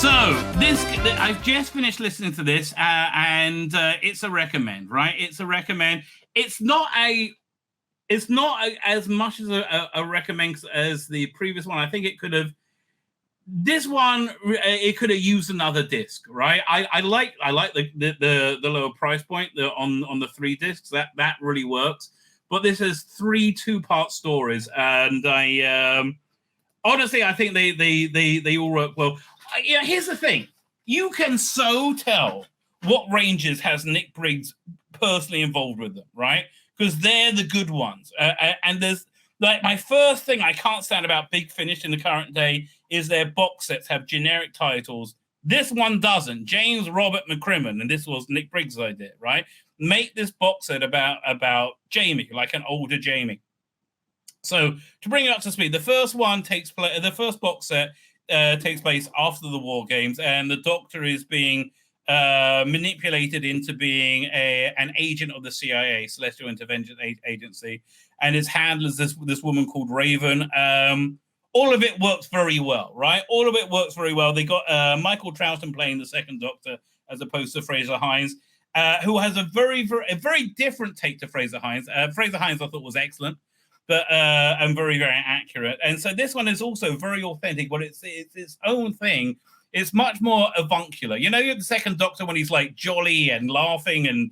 I've just finished listening to this, and it's a recommend, right? It's a recommend. It's not as much as a recommend as the previous one. I think it could have. This one, it could have used another disc, right? I like the lower price point on the 3 discs. That really works. But this has 3 2-part stories, and honestly, I think they all work well. Here's the thing: you can so tell what Rangers has Nick Briggs personally involved with them, right? Because they're the good ones. And there's like my first thing I can't stand about Big Finish in the current day is their box sets have generic titles. This one doesn't. James Robert McCrimmon, and this was Nick Briggs' idea, right? Make this box set about Jamie, like an older Jamie. So to bring it up to speed, the first one the first box set takes place after the War Games, and the Doctor is being manipulated into being an agent of the CIA, Celestial Intervention Agency, and his handlers this woman called Raven. All of it works very well, right? All of it works very well. They got Michael Troughton playing the second Doctor as opposed to Fraser Hines, who has a very different take to Fraser Hines. Fraser Hines I thought was excellent, but and very accurate. And so this one is also very authentic, but it's its own thing. It's much more avuncular. You know, the second Doctor when he's like jolly and laughing and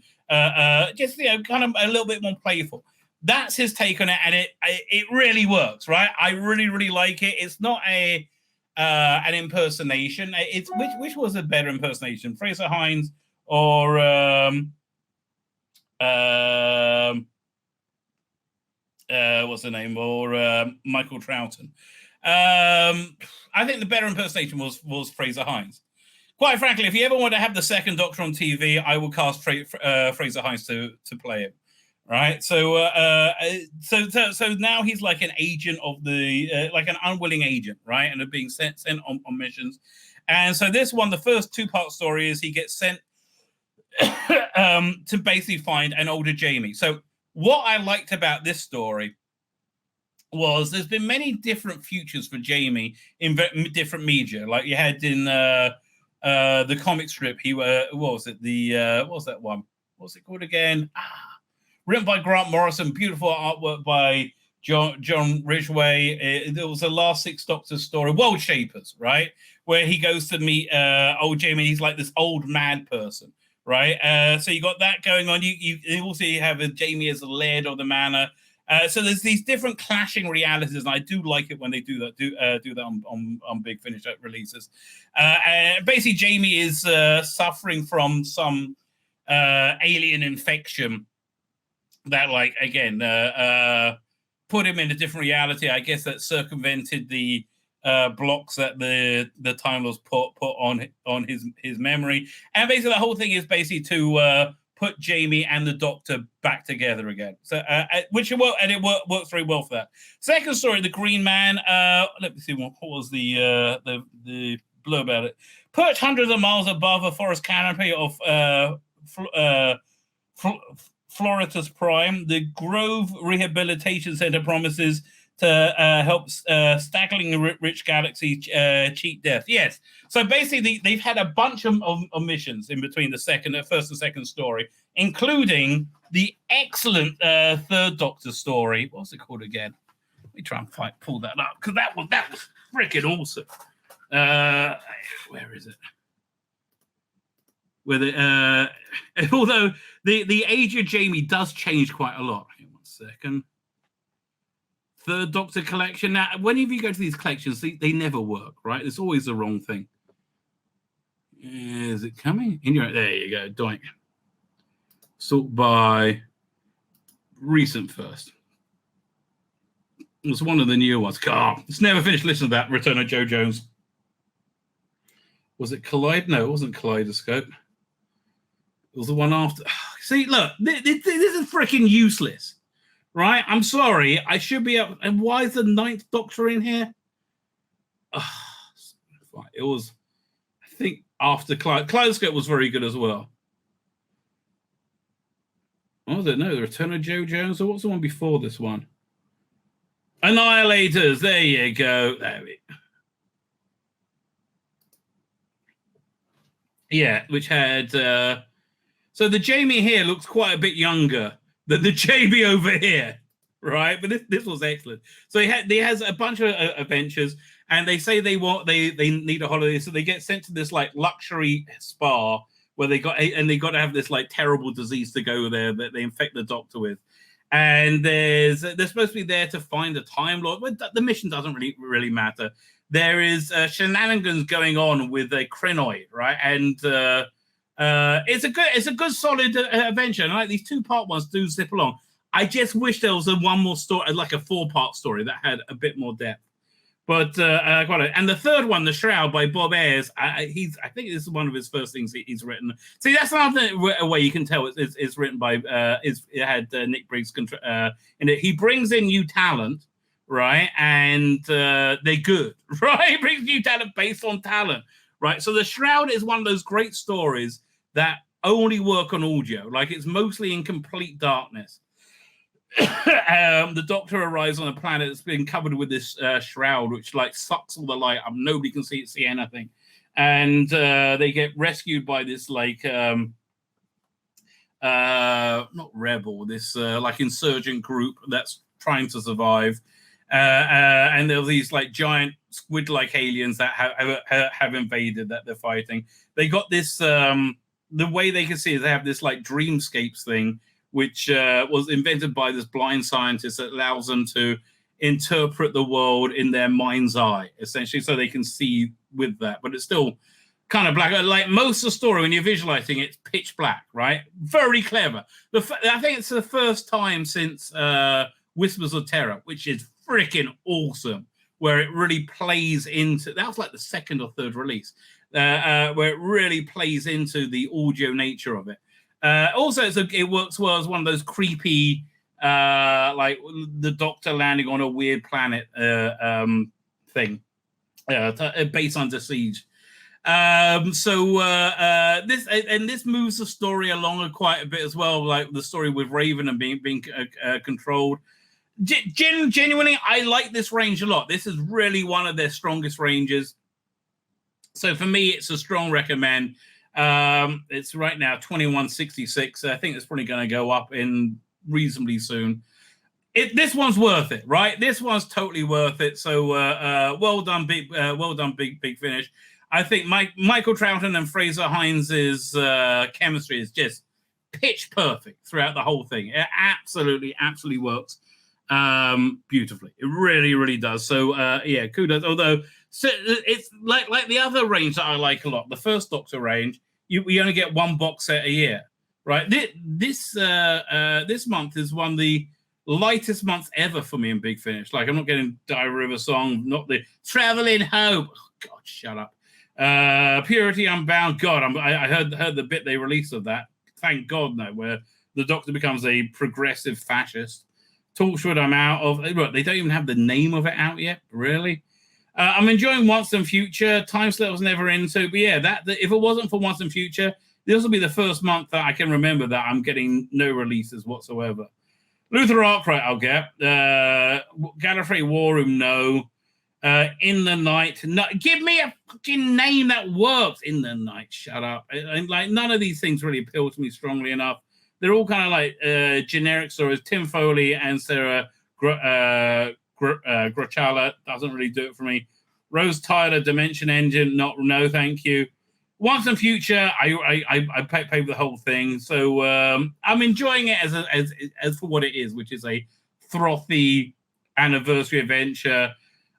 just kind of a little bit more playful. That's his take on it, and it really works, right? I really like it. It's not an impersonation. It's which was a better impersonation, Fraser Hines or what's the name, or Michael Troughton. I think the better impersonation was Fraser Hines. Quite frankly, if you ever want to have the second Doctor on TV, I would cast Fraser Hines to play him. Right, so now he's like an agent of the like an unwilling agent, right, and being sent on missions. And so this one, the first 2-part story is he gets sent to basically find an older Jamie. So what I liked about this story was there's been many different futures for Jamie in different media. Like you had in the comic strip, what was that one? What's it called again? Written by Grant Morrison, beautiful artwork by John Ridgway. It was the last 6 Doctors story, World Shapers, right? Where he goes to meet old Jamie. He's like this old mad person, right? So you got that going on. You also have a Jamie as the laird of the manor. So there's these different clashing realities, and I do like it when they do that. Do that on Big Finish releases. Basically, Jamie is suffering from some alien infection that, like, again, put him in a different reality. I guess that circumvented the blocks that the Time Lords put on his memory. And basically, the whole thing is basically to put Jamie and the Doctor back together again. So, which it worked, and it works very well for that. Second story, the Green Man. Let me see what was the blurb about it. Perched hundreds of miles above a forest canopy of Floritus Prime, the Grove Rehabilitation Center promises to help staggering rich galaxy cheat death. Yes. So basically, they've had a bunch of missions in between the first and second story, including the excellent third Doctor story. What's it called again? Let me try and pull that up, because that was freaking awesome. Where is it? With it, although the age of Jamie does change quite a lot. Hang on 1 second. Third Doctor collection. Now, whenever you go to these collections, they never work, right? It's always the wrong thing. Is it coming? There you go. Doink. Sort by recent first. It was one of the newer ones. God, it's never finished listening to that. Return of Joe Jones. Was it Collide? No, it wasn't Kaleidoscope. It was the one after. See, look, this is freaking useless, right? I'm sorry. I should be up. And why is the 9th Doctor in here? It was, I think, after Kaleidoscope was very good as well. I don't know. The Return of Joe Jones, or what's the one before this one? Annihilators. There you go. There we go. Yeah, which had so the Jamie here looks quite a bit younger than the Jamie over here, right? But this was excellent. So he has a bunch of adventures, and they say they need a holiday, so they get sent to this like luxury spa where they got to have this like terrible disease to go there that they infect the doctor with. And they're supposed to be there to find a Time Lord, but the mission doesn't really matter. There is shenanigans going on with a Krynoid, right? And it's a good solid adventure. And like these 2-part ones do zip along. I just wish there was one more story, like a 4-part story that had a bit more depth. But and the third one, The Shroud by Bob Ayers, I think this is one of his first things he's written. See, that's another way you can tell it's written by it had Nick Briggs in it. He brings in new talent, right, and they're good, right. He brings new talent based on talent, right. So The Shroud is one of those great stories that only work on audio, like it's mostly in complete darkness. The Doctor arrives on a planet that's been covered with this shroud, which like sucks all the light up. Nobody can see anything, and they get rescued by this like not rebel, this like insurgent group that's trying to survive. And there's these like giant squid-like aliens that have invaded that they're fighting. They got this. The way they can see is they have this like dreamscapes thing, which was invented by this blind scientist that allows them to interpret the world in their mind's eye, essentially, so they can see with that. But it's still kind of black. Like most of the story, when you're visualizing it, it's pitch black, right? Very clever. I think it's the first time since Whispers of Terror, which is freaking awesome, where it really plays into... That was like the second or third release, where it really plays into the audio nature of it. Also, it works well as one of those creepy, like the Doctor landing on a weird planet thing, based under siege. This moves the story along quite a bit as well, like the story with Raven and being controlled. Genuinely, I like this range a lot. This is really one of their strongest ranges. So for me, it's a strong recommend. It's right now 21.66. I think it's probably going to go up in reasonably soon. This one's worth it, right? This one's totally worth it. So well done, big finish. I think Michael Troughton and Fraser Hines' chemistry is just pitch perfect throughout the whole thing. It absolutely works beautifully. It really does. So yeah, kudos. Although it's like the other range that I like a lot, the first Doctor range. We only get one box set a year, right? This month is one of the lightest months ever for me in Big Finish. Like, I'm not getting Diary of a Song, not the Traveling Hope. Oh, God, shut up. Purity Unbound. God, I heard the bit they released of that. Thank God, no, where the Doctor becomes a progressive fascist. Torchwood, I'm out of. Look, they don't even have the name of it out yet, really. I'm enjoying Once and Future. Time Slip was never into, but yeah, that if it wasn't for Once and Future, this will be the first month that I can remember that I'm getting no releases whatsoever. Luther Arkwright, I'll get. Gallifrey War Room, no. In the Night, no. Give me a fucking name that works. In the Night, shut up. Like, none of these things really appeal to me strongly enough. They're all kind of like generic stories. Tim Foley and Sarah Grachala doesn't really do it for me. Rose Tyler, Dimension Engine, no, thank you. Once and Future, I pay for the whole thing, so I'm enjoying it as for what it is, which is a frothy anniversary adventure.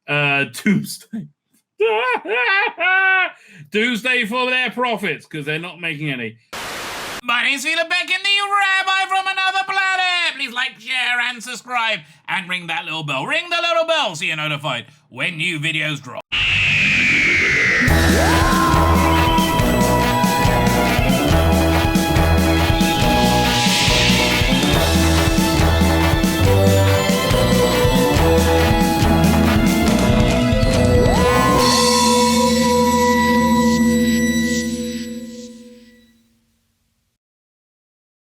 Doomsday, Doomsday for their profits because they're not making any. My name's Tzvi Lebetkin, the Rabbi from another planet. Please like, share, and subscribe, and ring that little bell. Ring the little bell so you're notified when new videos drop.